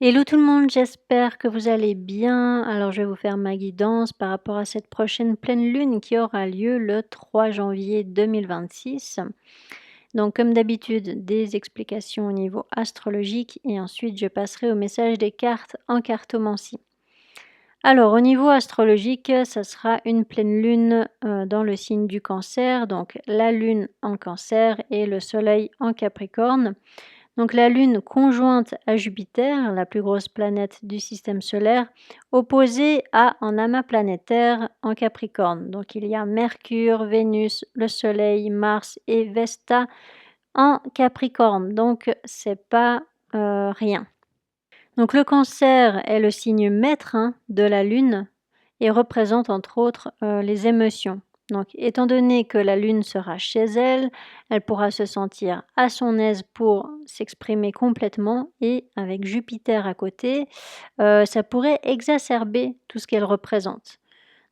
Hello tout le monde, j'espère que vous allez bien. Alors je vais vous faire ma guidance par rapport à cette prochaine pleine lune qui aura lieu le 3 janvier 2026. Donc comme d'habitude, des explications au niveau astrologique et ensuite je passerai au message des cartes en cartomancie. Alors au niveau astrologique, ça sera une pleine lune dans le signe du Cancer, donc la lune en Cancer et le soleil en Capricorne. Donc la Lune conjointe à Jupiter, la plus grosse planète du système solaire, opposée à un amas planétaire en Capricorne. Donc il y a Mercure, Vénus, le Soleil, Mars et Vesta en Capricorne. Donc c'est pas rien. Donc le Cancer est le signe maître de la Lune et représente entre autres les émotions. Donc étant donné que la Lune sera chez elle, elle pourra se sentir à son aise pour s'exprimer complètement et avec Jupiter à côté, ça pourrait exacerber tout ce qu'elle représente.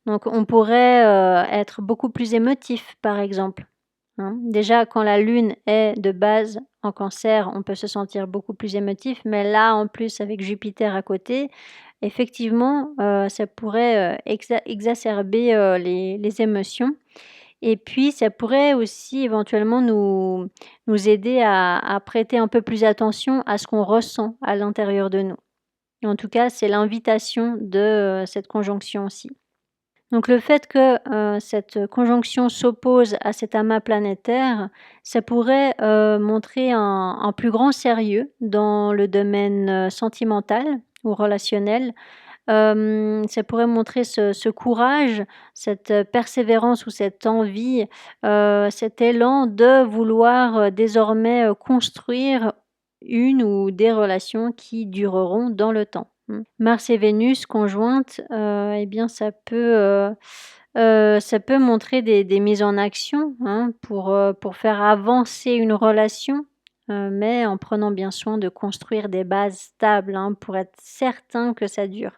Donc on pourrait être beaucoup plus émotif par exemple. Déjà quand la Lune est de base en Cancer, on peut se sentir beaucoup plus émotif, mais là en plus avec Jupiter à côté, effectivement, ça pourrait exacerber les émotions et puis ça pourrait aussi éventuellement nous aider à prêter un peu plus attention à ce qu'on ressent à l'intérieur de nous. En tout cas, c'est l'invitation de cette conjonction aussi. Donc le fait que cette conjonction s'oppose à cet amas planétaire, ça pourrait montrer un plus grand sérieux dans le domaine sentimental ou relationnel. Ça pourrait montrer ce courage, cette persévérance ou cette envie, cet élan de vouloir désormais construire une ou des relations qui dureront dans le temps. Mars et Vénus conjointes, eh bien ça peut montrer des mises en action, pour faire avancer une relation, mais en prenant bien soin de construire des bases stables, pour être certain que ça dure.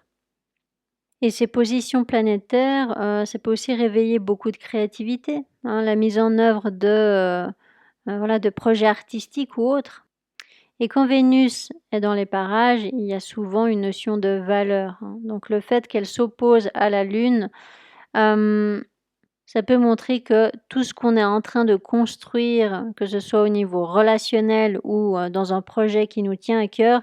Et ces positions planétaires, ça peut aussi réveiller beaucoup de créativité, la mise en œuvre de projets artistiques ou autres. Et quand Vénus est dans les parages, il y a souvent une notion de valeur, donc le fait qu'elle s'oppose à la Lune, ça peut montrer que tout ce qu'on est en train de construire, que ce soit au niveau relationnel ou dans un projet qui nous tient à cœur,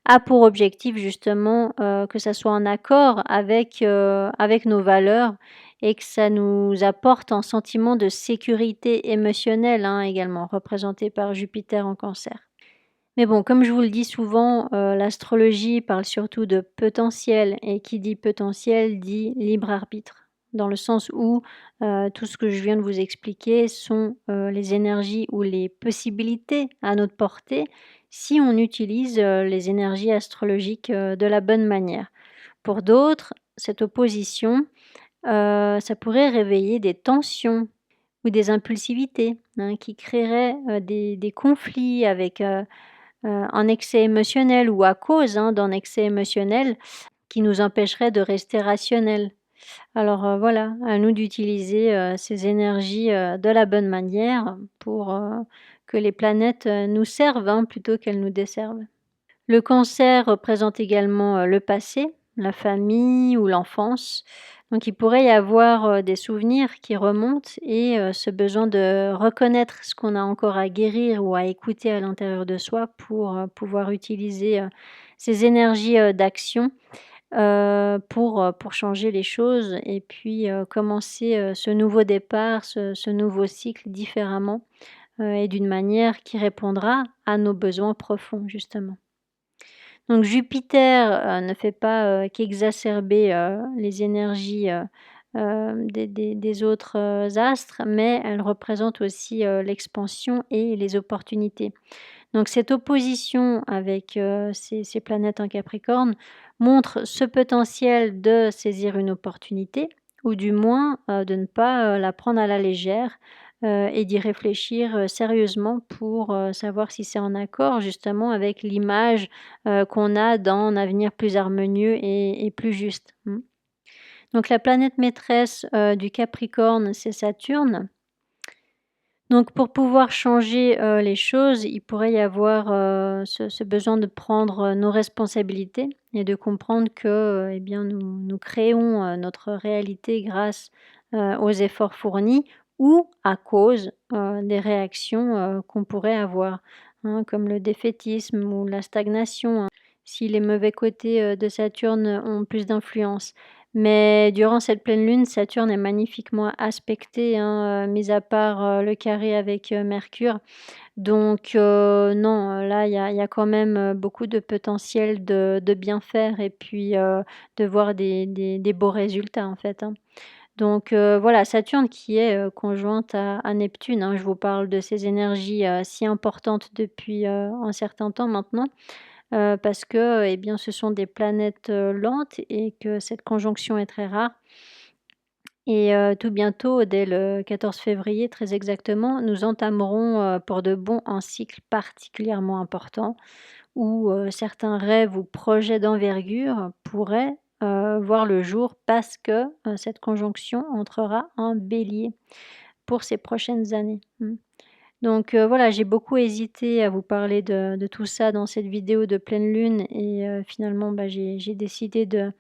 a pour objectif justement que ça soit en accord avec nos valeurs et que ça nous apporte un sentiment de sécurité émotionnelle également, représenté par Jupiter en Cancer. Mais bon, comme je vous le dis souvent, l'astrologie parle surtout de potentiel et qui dit potentiel dit libre arbitre. Dans le sens où, tout ce que je viens de vous expliquer sont, les énergies ou les possibilités à notre portée, si on utilise, les énergies astrologiques, de la bonne manière. Pour d'autres, cette opposition, ça pourrait réveiller des tensions ou des impulsivités, qui créeraient, des conflits avec, un excès émotionnel ou à cause, d'un excès émotionnel qui nous empêcherait de rester rationnels. Alors, voilà, à nous d'utiliser, ces énergies, de la bonne manière pour, que les planètes, nous servent, plutôt qu'elles nous desservent. Le Cancer représente également, le passé, la famille ou l'enfance. Donc il pourrait y avoir, des souvenirs qui remontent et ce besoin de reconnaître ce qu'on a encore à guérir ou à écouter à l'intérieur de soi pour, pouvoir utiliser, ces énergies, d'action, pour changer les choses et puis, commencer, ce nouveau départ, ce nouveau cycle différemment, et d'une manière qui répondra à nos besoins profonds justement. Donc Jupiter, ne fait pas, qu'exacerber, les énergies, des autres, astres, mais elle représente aussi, l'expansion et les opportunités. Donc cette opposition avec, ces planètes en Capricorne montre ce potentiel de saisir une opportunité ou du moins, de ne pas, la prendre à la légère, et d'y réfléchir, sérieusement pour, savoir si c'est en accord justement avec l'image, qu'on a d'un avenir plus harmonieux et plus juste. Donc la planète maîtresse, du Capricorne, c'est Saturne. Donc pour pouvoir changer, les choses, il pourrait y avoir, ce besoin de prendre, nos responsabilités et de comprendre que, eh bien nous créons, notre réalité grâce, aux efforts fournis ou à cause, des réactions, qu'on pourrait avoir, hein, comme le défaitisme ou la stagnation, hein, si les mauvais côtés, de Saturne, ont plus d'influence. Mais durant cette pleine lune, Saturne est magnifiquement aspecté, hein, mis à part, le carré avec, Mercure. Donc non, là, il y a quand même, beaucoup de potentiel de bien faire et puis, de voir des beaux résultats, en fait, hein. Donc voilà, Saturne qui est, conjointe à Neptune, hein. Je vous parle de ces énergies, si importantes depuis, un certain temps maintenant. Parce que, eh bien, ce sont des planètes, lentes et que cette conjonction est très rare et tout bientôt, dès le 14 février très exactement, nous entamerons, pour de bon un cycle particulièrement important où, certains rêves ou projets d'envergure pourraient, voir le jour parce que, cette conjonction entrera en Bélier pour ces prochaines années. Mmh. Donc voilà, j'ai beaucoup hésité à vous parler de tout ça dans cette vidéo de pleine lune et finalement, bah, j'ai décidé de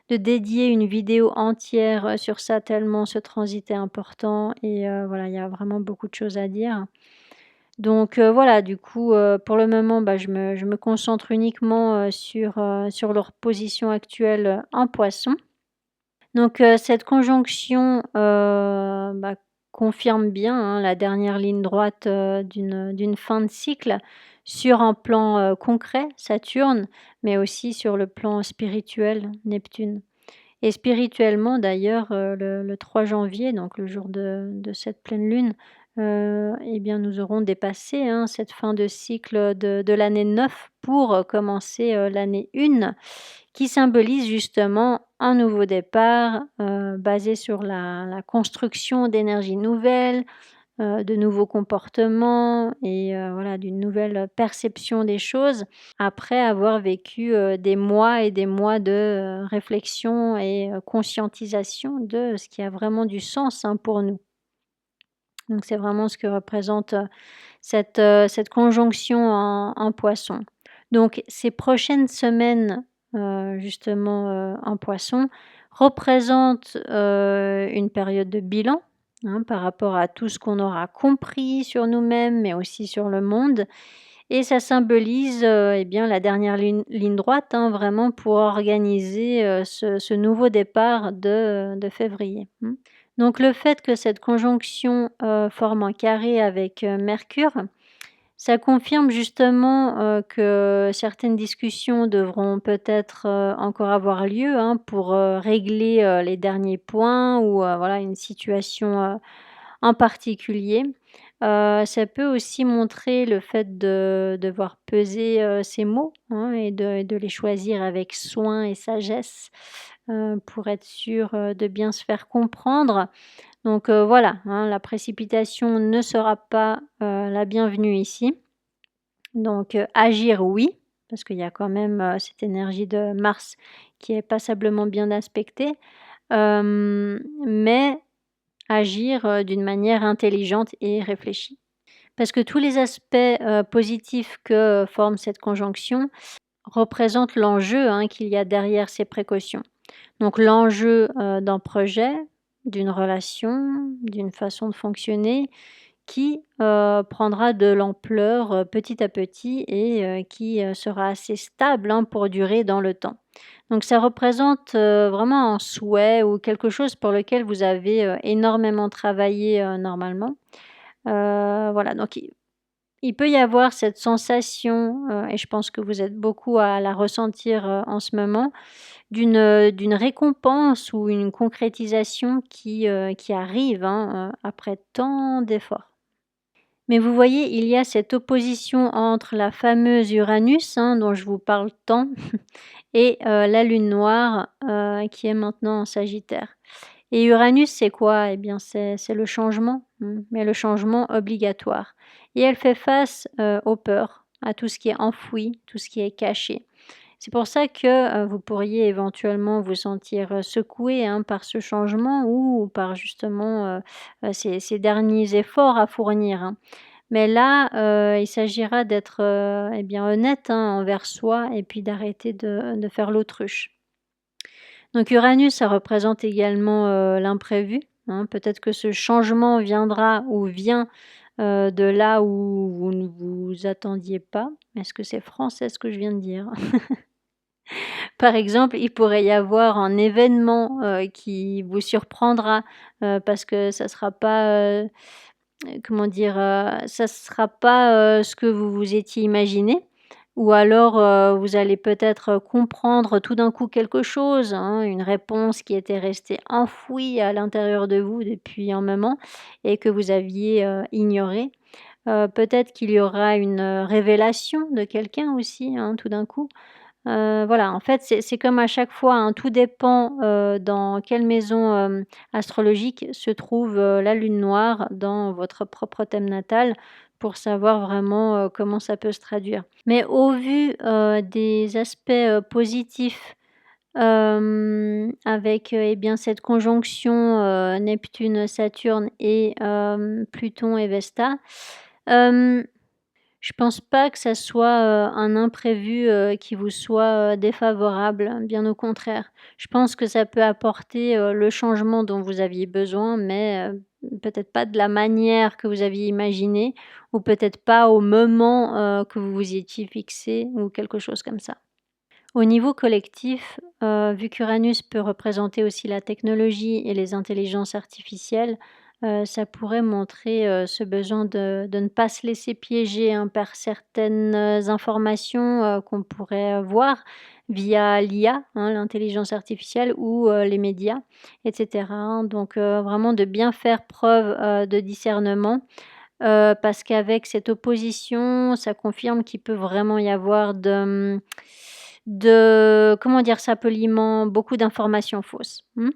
dédier une vidéo entière, sur ça tellement ce transit est important et voilà, il y a vraiment beaucoup de choses à dire. Donc voilà, du coup, pour le moment, bah, je me concentre uniquement, sur leur position actuelle, en Poissons. Donc cette conjonction, bah, confirme bien, hein, la dernière ligne droite, d'une fin de cycle sur un plan, concret, Saturne, mais aussi sur le plan spirituel, Neptune. Et spirituellement d'ailleurs, le 3 janvier, donc le jour de cette pleine lune, et bien nous aurons dépassé, hein, cette fin de cycle de l'année 9 pour, commencer, l'année 1 qui symbolise justement un nouveau départ, basé sur la construction d'énergies nouvelles, de nouveaux comportements et voilà, d'une nouvelle perception des choses après avoir vécu, des mois et des mois de, réflexion et conscientisation de ce qui a vraiment du sens, hein, pour nous. Donc c'est vraiment ce que représente, cette conjonction en Poisson. Donc ces prochaines semaines, justement, en Poisson représentent, une période de bilan, hein, par rapport à tout ce qu'on aura compris sur nous-mêmes, mais aussi sur le monde et ça symbolise, eh bien la dernière ligne droite, hein, vraiment pour organiser, ce nouveau départ de février. Mmh. Donc le fait que cette conjonction, forme un carré avec, Mercure, ça confirme justement, que certaines discussions devront peut-être, encore avoir lieu, hein, pour, régler, les derniers points ou, voilà une situation, en particulier. Ça peut aussi montrer le fait de devoir peser, ses mots, hein, et de les choisir avec soin et sagesse, pour être sûr, de bien se faire comprendre. Donc voilà, hein, la précipitation ne sera pas, la bienvenue ici. Donc agir oui, parce qu'il y a quand même, cette énergie de Mars qui est passablement bien aspectée, mais agir, d'une manière intelligente et réfléchie. Parce que tous les aspects, positifs que forme cette conjonction représentent l'enjeu, hein, qu'il y a derrière ces précautions. Donc l'enjeu, d'un projet, d'une relation, d'une façon de fonctionner qui, prendra de l'ampleur, petit à petit et qui, sera assez stable, hein, pour durer dans le temps. Donc ça représente, vraiment un souhait ou quelque chose pour lequel vous avez, énormément travaillé, normalement. Voilà, donc il peut y avoir cette sensation, et je pense que vous êtes beaucoup à la ressentir, en ce moment, d'une récompense ou une concrétisation qui arrive, hein, après tant d'efforts. Mais vous voyez, il y a cette opposition entre la fameuse Uranus, hein, dont je vous parle tant et la lune noire, qui est maintenant en Sagittaire. Et Uranus, c'est quoi? Eh bien, c'est le changement, mais le changement obligatoire. Et elle fait face, aux peurs, à tout ce qui est enfoui, tout ce qui est caché. C'est pour ça que, vous pourriez éventuellement vous sentir, secoué, hein, par ce changement ou par justement, ces derniers efforts à fournir, hein. Mais là, il s'agira d'être, eh bien honnête, hein, envers soi et puis d'arrêter de faire l'autruche. Donc Uranus, ça représente également, l'imprévu, hein. Peut-être que ce changement viendra ou vient, de là où vous ne vous attendiez pas. Est-ce que c'est français ce que je viens de dire? Par exemple, il pourrait y avoir un événement, qui vous surprendra, parce que ça sera pas, comment dire? Ça sera pas, ce que vous vous étiez imaginé ou alors, vous allez peut-être, comprendre tout d'un coup quelque chose, hein, une réponse qui était restée enfouie à l'intérieur de vous depuis un moment et que vous aviez, ignorée. Peut-être qu'il y aura une, révélation de quelqu'un aussi, hein, tout d'un coup. Voilà, en fait, c'est comme à chaque fois, hein, tout dépend, dans quelle maison, astrologique se trouve, la lune noire dans votre propre thème natal pour savoir vraiment, comment ça peut se traduire. Mais au vu, des aspects, positifs, avec, eh bien, cette conjonction, Neptune-Saturne et Pluton et Vesta, hem je pense pas que ça soit, un imprévu, qui vous soit, défavorable, bien au contraire. Je pense que ça peut apporter, le changement dont vous aviez besoin, mais, peut-être pas de la manière que vous aviez imaginé ou peut-être pas au moment, que vous vous y étiez fixé ou quelque chose comme ça. Au niveau collectif, vu qu'Uranus peut représenter aussi la technologie et les intelligences artificielles, ça pourrait montrer, ce besoin de ne pas se laisser piéger, hein, par certaines, informations, qu'on pourrait, voir via l'IA, hein, l'intelligence artificielle ou, les médias et cetera, hein. Donc, vraiment de bien faire preuve, de discernement, parce qu'avec cette opposition, ça confirme qu'il peut vraiment y avoir de comment dire ça poliment? Beaucoup d'informations fausses. Mmh?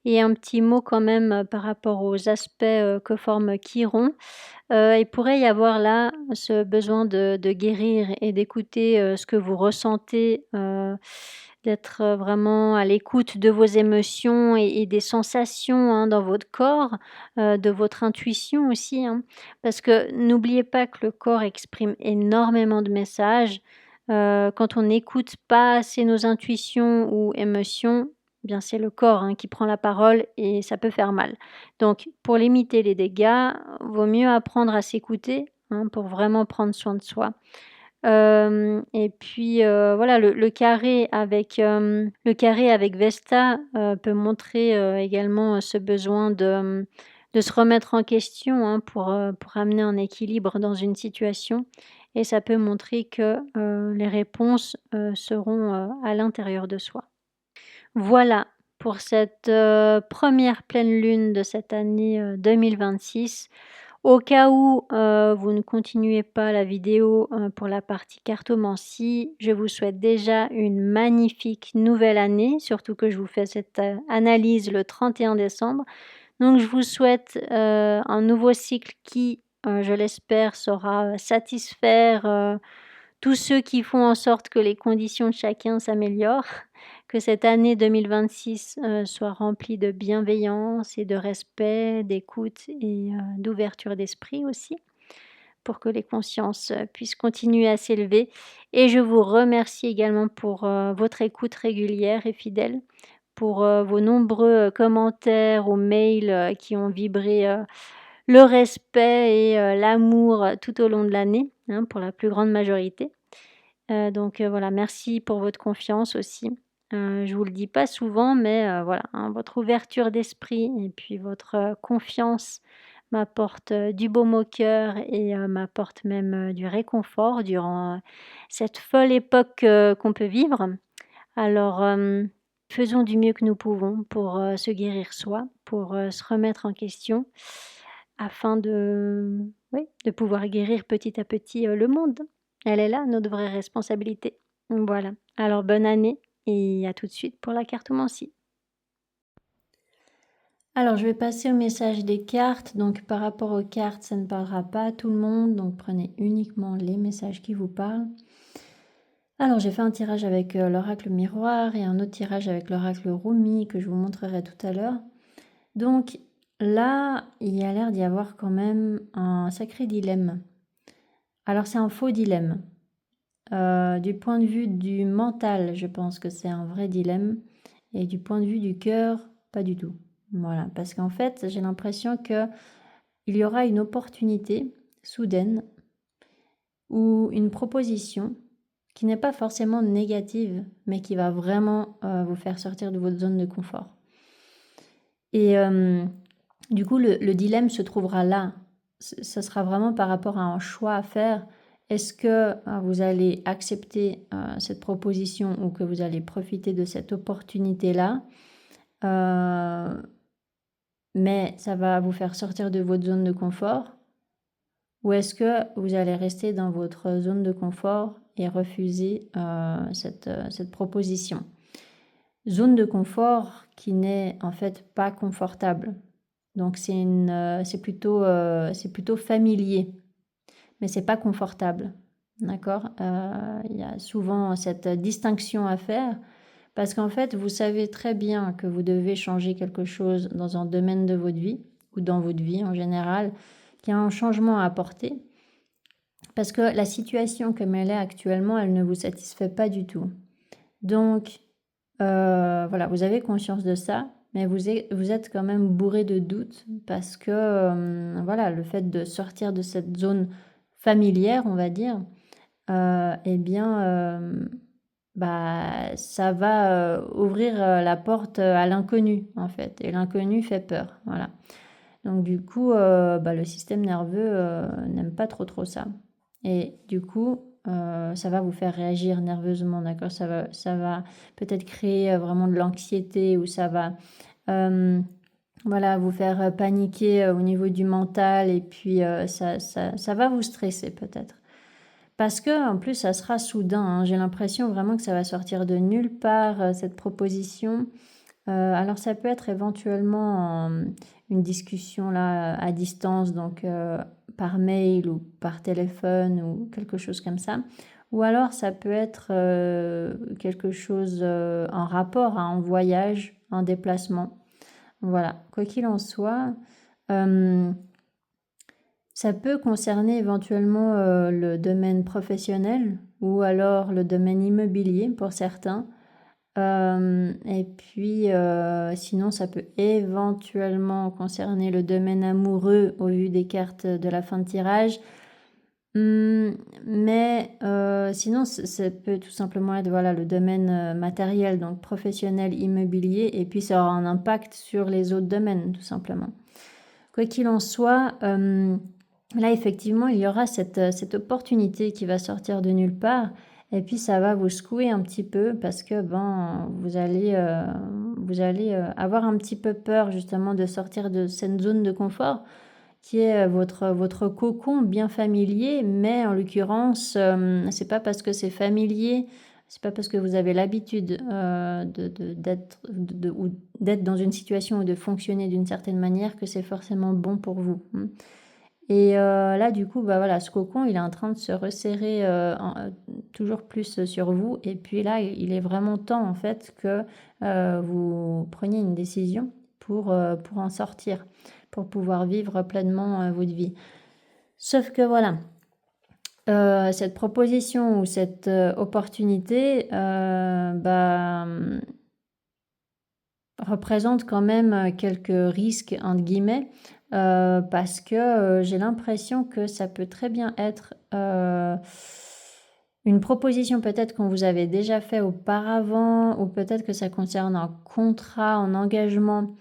Et un petit mot quand même, par rapport aux aspects, que forme Chiron. Il pourrait y avoir là ce besoin de guérir et d'écouter, ce que vous ressentez, d'être, vraiment à l'écoute de vos émotions et des sensations, hein, dans votre corps, de votre intuition aussi, hein. Parce que n'oubliez pas que le corps exprime énormément de messages. Quand on n'écoute pas assez nos intuitions ou émotions, eh bien c'est le corps, hein, qui prend la parole et ça peut faire mal. Donc pour limiter les dégâts, vaut mieux apprendre à s'écouter, hein, pour vraiment prendre soin de soi. Et puis, voilà le carré avec Vesta, peut montrer, également, ce besoin de se remettre en question, hein, pour amener un équilibre dans une situation et ça peut montrer que, les réponses, seront, à l'intérieur de soi. Voilà pour cette, 1re pleine lune de cette année, 2026. Au cas où, vous ne continuez pas la vidéo, pour la partie cartomancie, je vous souhaite déjà une magnifique nouvelle année, surtout que je vous fais cette, analyse le 31 décembre. Donc je vous souhaite, un nouveau cycle qui, je l'espère, saura satisfaire, tous ceux qui font en sorte que les conditions de chacun s'améliorent. Que cette année 2026, soit remplie de bienveillance et de respect, d'écoute et d'ouverture d'esprit aussi, pour que les consciences, puissent continuer à s'élever et je vous remercie également pour, votre écoute régulière et fidèle, pour, vos nombreux, commentaires ou mails, qui ont vibré, le respect et l'amour, tout au long de l'année, hein, pour la plus grande majorité. Donc voilà, merci pour votre confiance aussi. Je vous le dis pas souvent, mais voilà, hein, votre ouverture d'esprit et puis votre, confiance m'apporte, du baume au cœur et m'apporte même, du réconfort durant, cette folle époque, qu'on peut vivre. Alors, faisons du mieux que nous pouvons pour, se guérir soi, pour, se remettre en question afin oui, de pouvoir guérir petit à petit, le monde. Elle est là, notre vraie responsabilité. Voilà. Alors bonne année et à tout de suite pour la cartomancie. Alors je vais passer au message des cartes. Donc par rapport aux cartes, ça ne parlera pas à tout le monde, donc prenez uniquement les messages qui vous parlent. Alors j'ai fait un tirage avec, l'oracle miroir et un autre tirage avec l'oracle Rumi que je vous montrerai tout à l'heure. Donc là, il y a l'air d'y avoir quand même un sacré dilemme. Alors c'est un faux dilemme. Du point de vue du mental, je pense que c'est un vrai dilemme et du point de vue du cœur, pas du tout. Voilà, parce qu'en fait, j'ai l'impression qu'il y aura une opportunité soudaine ou une proposition qui n'est pas forcément négative, mais qui va vraiment, vous faire sortir de votre zone de confort. Et du coup, le dilemme se trouvera là. Ça sera vraiment par rapport à un choix à faire. Est-ce que vous allez accepter cette proposition ou que vous allez profiter de cette opportunité-là, mais ça va vous faire sortir de votre zone de confort? Ou est-ce que vous allez rester dans votre zone de confort et refuser cette proposition? Zone de confort qui n'est en fait pas confortable. Donc c'est plutôt familier, mais c'est pas confortable. D'accord? Il y a souvent cette distinction à faire parce qu'en fait, vous savez très bien que vous devez changer quelque chose dans un domaine de votre vie ou dans votre vie en général, qu'il y a un changement à apporter parce que la situation comme elle est actuellement, elle ne vous satisfait pas du tout. Donc voilà, vous avez conscience de ça, mais vous êtes quand même bourré de doutes parce que, voilà, le fait de sortir de cette zone familière, on va dire, eh bien, bah, ça va, ouvrir, la porte, à l'inconnu, en fait et l'inconnu fait peur, voilà. Donc du coup, bah, le système nerveux, n'aime pas trop ça et du coup, ça va vous faire réagir nerveusement, d'accord? Ça va peut-être créer, vraiment de l'anxiété ou ça va, hem, voilà, vous faire, paniquer, au niveau du mental et puis, ça va vous stresser peut-être. Parce que en plus, ça sera soudain, hein. J'ai l'impression vraiment que ça va sortir de nulle part, cette proposition. Alors ça peut être éventuellement, une discussion là, à distance donc par mail ou par téléphone ou quelque chose comme ça. Ou alors ça peut être, quelque chose, en rapport à un voyage, un déplacement. Voilà, quoi qu'il en soit, hem, ça peut concerner éventuellement, le domaine professionnel ou alors le domaine immobilier pour certains. Et puis, sinon ça peut éventuellement concerner le domaine amoureux au vu des cartes de la fin de tirage. Mmh, mais, sinon ça peut tout simplement être, voilà, le domaine, matériel, donc professionnel, immobilier et puis ça aura un impact sur les autres domaines, tout simplement. Quoi qu'il en soit, là effectivement, il y aura cette opportunité qui va sortir de nulle part et puis ça va vous secouer un petit peu parce que, ben, vous allez avoir un petit peu peur justement de sortir de cette zone de confort qui est, votre cocon bien familier. Mais en l'occurrence, c'est pas parce que c'est familier, c'est pas parce que vous avez l'habitude, d'être dans une situation ou de fonctionner d'une certaine manière que c'est forcément bon pour vous, mmh. Et là, du coup, bah, voilà, ce cocon, il est en train de se resserrer, toujours plus, sur vous et puis là, il est vraiment temps, en fait, que, vous preniez une décision pour en sortir, pour pouvoir vivre pleinement, votre vie. Sauf que voilà, cette proposition ou cette, opportunité, bah, représente quand même, quelques «risques» entre guillemets, parce que, j'ai l'impression que ça peut très bien être, une proposition peut-être qu'on vous avait déjà fait auparavant ou peut-être que ça concerne un contrat, un engagement,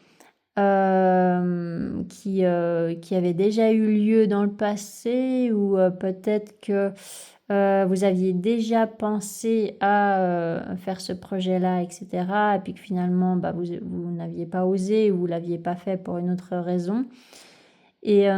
qui avait déjà eu lieu dans le passé ou, peut-être que vous aviez déjà pensé à, faire ce projet-là et cetera et puis que finalement, bah, vous n'aviez pas osé ou vous l'aviez pas fait pour une autre raison et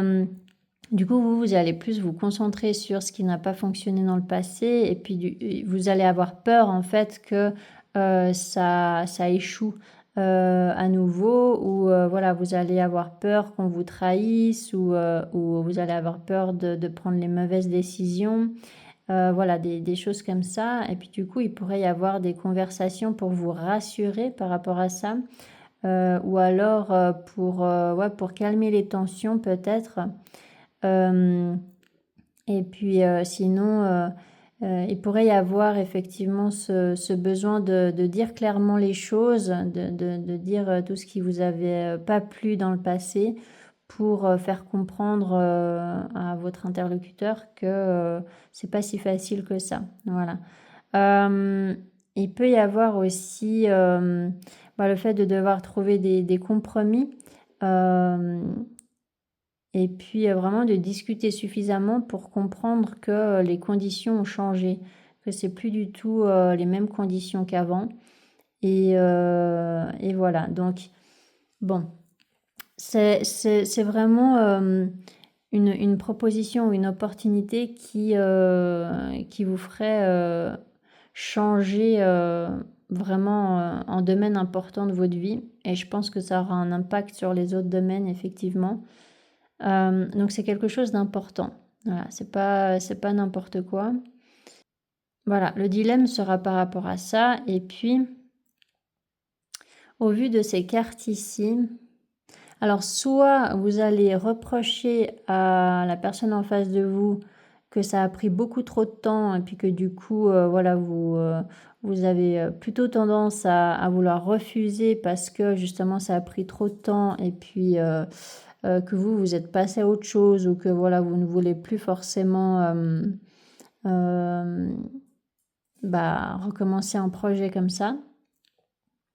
du coup, vous allez plus vous concentrer sur ce qui n'a pas fonctionné dans le passé et puis vous allez avoir peur en fait que, ça échoue, à nouveau ou, voilà, vous allez avoir peur qu'on vous trahisse ou vous allez avoir peur de prendre les mauvaises décisions. voilà, des choses comme ça. Et puis du coup, il pourrait y avoir des conversations pour vous rassurer par rapport à ça. Ou alors ouais, pour calmer les tensions peut-être. Et puis sinon, il pourrait y avoir effectivement ce besoin de dire clairement les choses, de dire tout ce qui vous avait pas plu dans le passé pour faire comprendre à votre interlocuteur que c'est pas si facile que ça. Voilà. Euh, il peut y avoir aussi le fait de devoir trouver des compromis. Euh, et puis vraiment de discuter suffisamment pour comprendre que les conditions ont changé, que c'est plus du tout les mêmes conditions qu'avant. Et voilà, donc bon, c'est vraiment une proposition ou une opportunité qui vous ferait changer vraiment un domaine important de votre vie. Et je pense que ça aura un impact sur les autres domaines, effectivement. Donc c'est quelque chose d'important. Voilà, c'est pas n'importe quoi. Voilà, le dilemme sera par rapport à ça. Et puis, au vu de ces cartes ici, alors soit vous allez reprocher à la personne en face de vous que ça a pris beaucoup trop de temps et puis que du coup, voilà, vous avez plutôt tendance à vouloir refuser parce que justement ça a pris trop de temps et puis que vous êtes passé à autre chose ou que voilà, vous ne voulez plus forcément recommencer un projet comme ça.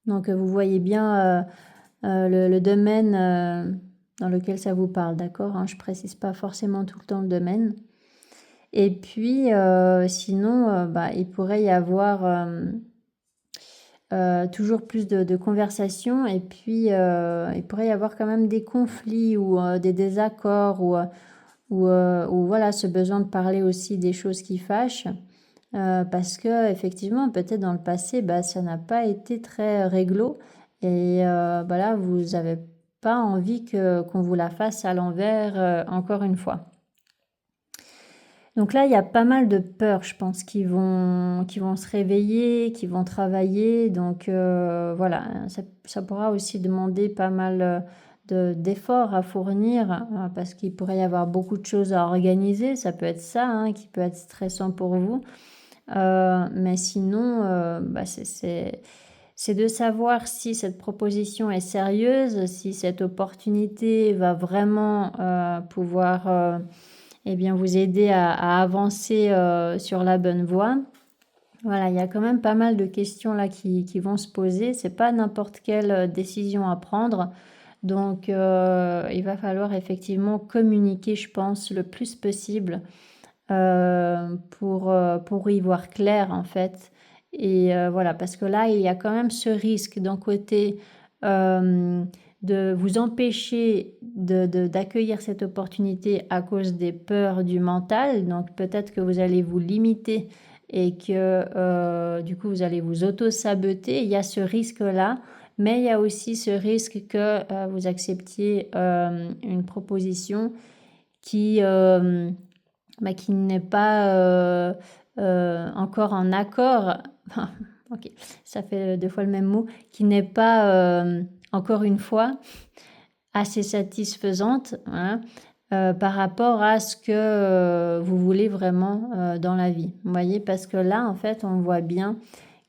Donc vous voyez bien le domaine dans lequel ça vous parle, d'accord, hein, je précise pas forcément tout le temps le domaine. Et puis sinon, il pourrait y avoir toujours plus de conversations et puis il pourrait y avoir quand même des conflits ou des désaccords ou voilà, ce besoin de parler aussi des choses qui fâchent. Parce que effectivement, peut-être dans le passé, ça n'a pas été très réglo et là, vous n'avez pas envie qu'on vous la fasse à l'envers encore une fois. Donc là, il y a pas mal de peurs, je pense, qui vont se réveiller, qui vont travailler. Donc voilà, ça pourra aussi demander pas mal d'efforts à fournir parce qu'il pourrait y avoir beaucoup de choses à organiser. Ça peut être ça hein, qui peut être stressant pour vous. Mais sinon, c'est de savoir si cette proposition est sérieuse, si cette opportunité va vraiment pouvoir vous aider à avancer sur la bonne voie. Voilà, il y a quand même pas mal de questions là qui vont se poser. C'est pas n'importe quelle décision à prendre. Donc, il va falloir effectivement communiquer, je pense, le plus possible pour y voir clair en fait. Et voilà, parce que là, il y a quand même ce risque d'un côté de vous empêcher d'accueillir cette opportunité à cause des peurs du mental. Donc peut-être que vous allez vous limiter et que du coup vous allez vous auto-saboter. Il y a ce risque-là, mais il y a aussi ce risque que vous acceptiez une proposition qui n'est pas encore en accord, ok, ça fait deux fois le même mot, qui n'est pas encore une fois assez satisfaisante hein, par rapport à ce que vous voulez vraiment dans la vie. Vous voyez, parce que là, en fait, on voit bien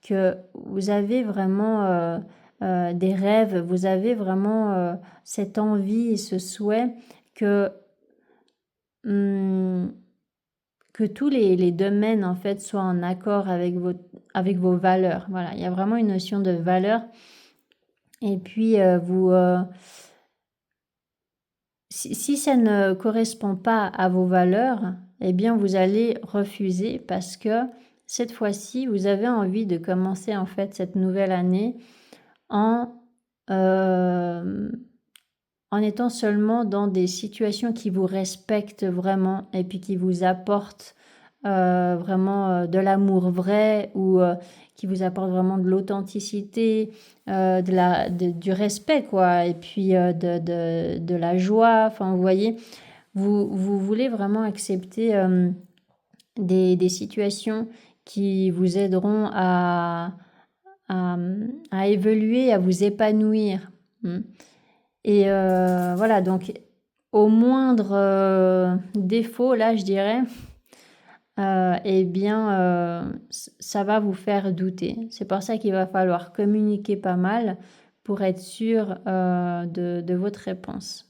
que vous avez vraiment des rêves, vous avez vraiment cette envie et ce souhait hum, que tous les domaines en fait soient en accord avec vos valeurs. Voilà, il y a vraiment une notion de valeur. Et puis si ça ne correspond pas à vos valeurs, eh bien vous allez refuser parce que cette fois-ci, vous avez envie de commencer en fait cette nouvelle année en euh, en étant seulement dans des situations qui vous respectent vraiment et puis qui vous apportent vraiment de l'amour vrai ou qui vous apportent vraiment de l'authenticité, du respect quoi, et puis de la joie. Enfin, vous voyez, vous voulez vraiment accepter des situations qui vous aideront à évoluer, à vous épanouir. Et voilà, donc au moindre défaut, là, je dirais, eh bien, ça va vous faire douter. C'est pour ça qu'il va falloir communiquer pas mal pour être sûr de votre réponse.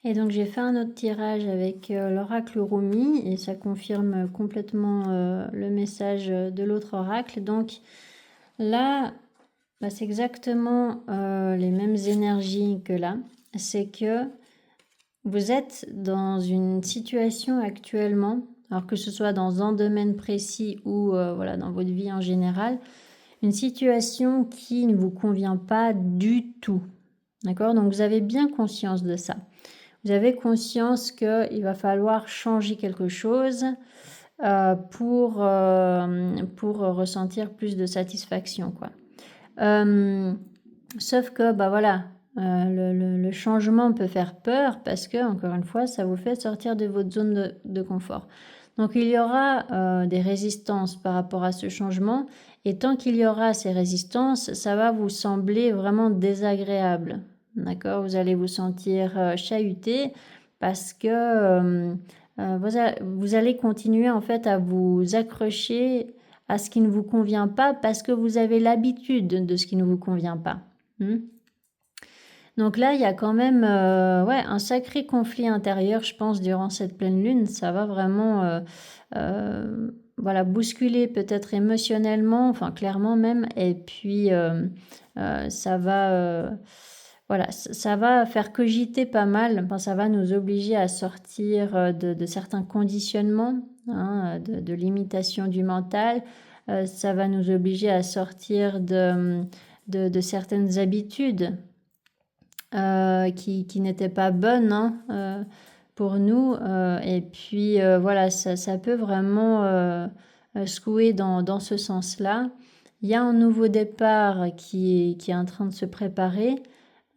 Et donc j'ai fait un autre tirage avec l'oracle Rumi et ça confirme complètement le message de l'autre oracle. Donc là, bah, c'est exactement les mêmes énergies que là. C'est que vous êtes dans une situation actuellement, alors que ce soit dans un domaine précis ou voilà, dans votre vie en général, une situation qui ne vous convient pas du tout. D'accord? Donc vous avez bien conscience de ça. Vous avez conscience qu'il va falloir changer quelque chose pour ressentir plus de satisfaction, quoi. Sauf que, bah voilà, le changement peut faire peur parce que, encore une fois, ça vous fait sortir de votre zone de confort. Donc, il y aura des résistances par rapport à ce changement. Et tant qu'il y aura ces résistances, ça va vous sembler vraiment désagréable. D'accord? Vous allez vous sentir chahuté parce que vous allez continuer en fait à vous accrocher à ce qui ne vous convient pas parce que vous avez l'habitude de ce qui ne vous convient pas. Donc là, il y a quand même un sacré conflit intérieur, je pense, durant cette pleine lune. Ça va vraiment voilà, bousculer peut-être émotionnellement, enfin clairement même. Et puis, ça va... voilà, ça va faire cogiter pas mal. Enfin, ça va nous obliger à sortir de certains conditionnements, hein, de l'imitation du mental. Ça va nous obliger à sortir de certaines habitudes qui n'étaient pas bonnes, hein, pour nous. Et puis voilà, ça peut vraiment secouer dans ce sens-là. Il y a un nouveau départ qui est en train de se préparer.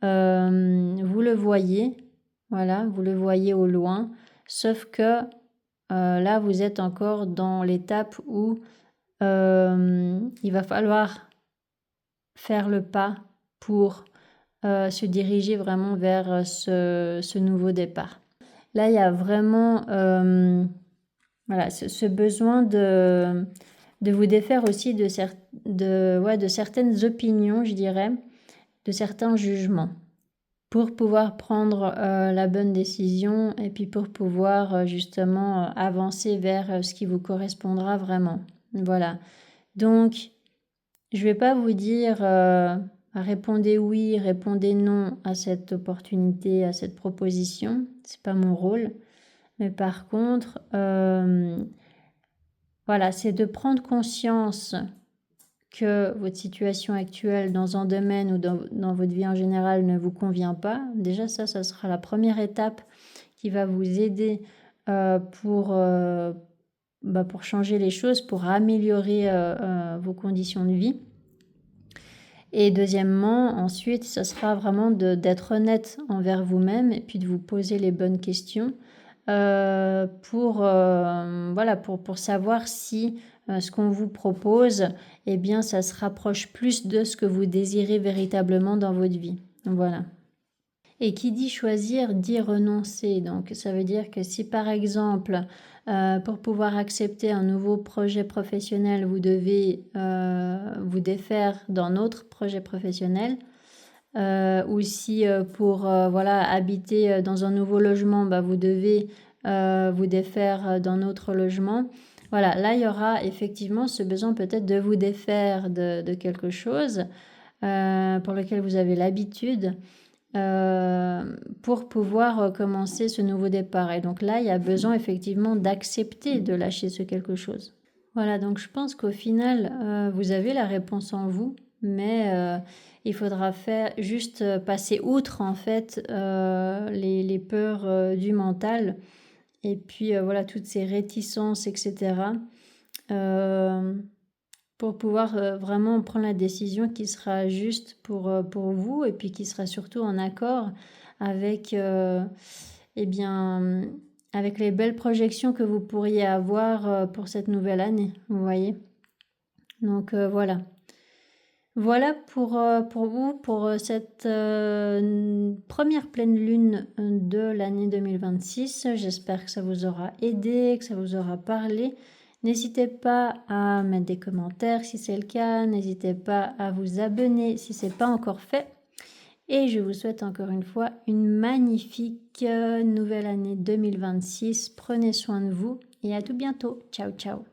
Vous le voyez, voilà, vous le voyez au loin, sauf que là, vous êtes encore dans l'étape où il va falloir faire le pas pour se diriger vraiment vers ce nouveau départ. Là, il y a vraiment voilà, ce besoin de vous défaire aussi de certaines opinions, je dirais, de certains jugements, pour pouvoir prendre la bonne décision et puis pour pouvoir justement avancer vers ce qui vous correspondra vraiment. Voilà. Donc, je ne vais pas vous dire répondez oui, répondez non à cette opportunité, à cette proposition. C'est pas mon rôle. Mais par contre, voilà, c'est de prendre conscience que votre situation actuelle dans un domaine ou dans votre vie en général ne vous convient pas. Déjà, ça sera la première étape qui va vous aider pour changer les choses, pour améliorer vos conditions de vie. Et deuxièmement, ensuite, ce sera vraiment d'être honnête envers vous-même et puis de vous poser les bonnes questions pour savoir si ce qu'on vous propose, eh bien, ça se rapproche plus de ce que vous désirez véritablement dans votre vie. Voilà. Et qui dit choisir, dit renoncer. Donc, ça veut dire que si par exemple, pour pouvoir accepter un nouveau projet professionnel, vous devez vous défaire d'un autre projet professionnel, ou si pour habiter dans un nouveau logement, vous devez vous défaire d'un autre logement. Voilà, là, il y aura effectivement ce besoin peut-être de vous défaire de quelque chose pour lequel vous avez l'habitude. Pour pouvoir commencer ce nouveau départ. Et donc là, il y a besoin effectivement d'accepter de lâcher ce quelque chose. Voilà, donc je pense qu'au final, vous avez la réponse en vous, mais il faudra juste passer outre en fait les peurs du mental et puis voilà toutes ces réticences, etc. Pour pouvoir vraiment prendre la décision qui sera juste pour vous et puis qui sera surtout en accord avec avec les belles projections que vous pourriez avoir pour cette nouvelle année, vous voyez? Donc voilà. Voilà pour vous, pour cette première pleine lune de l'année 2026. J'espère que ça vous aura aidé, que ça vous aura parlé. N'hésitez pas à mettre des commentaires si c'est le cas. N'hésitez pas à vous abonner si ce n'est pas encore fait. Et je vous souhaite encore une fois une magnifique nouvelle année 2026. Prenez soin de vous et à tout bientôt. Ciao, ciao.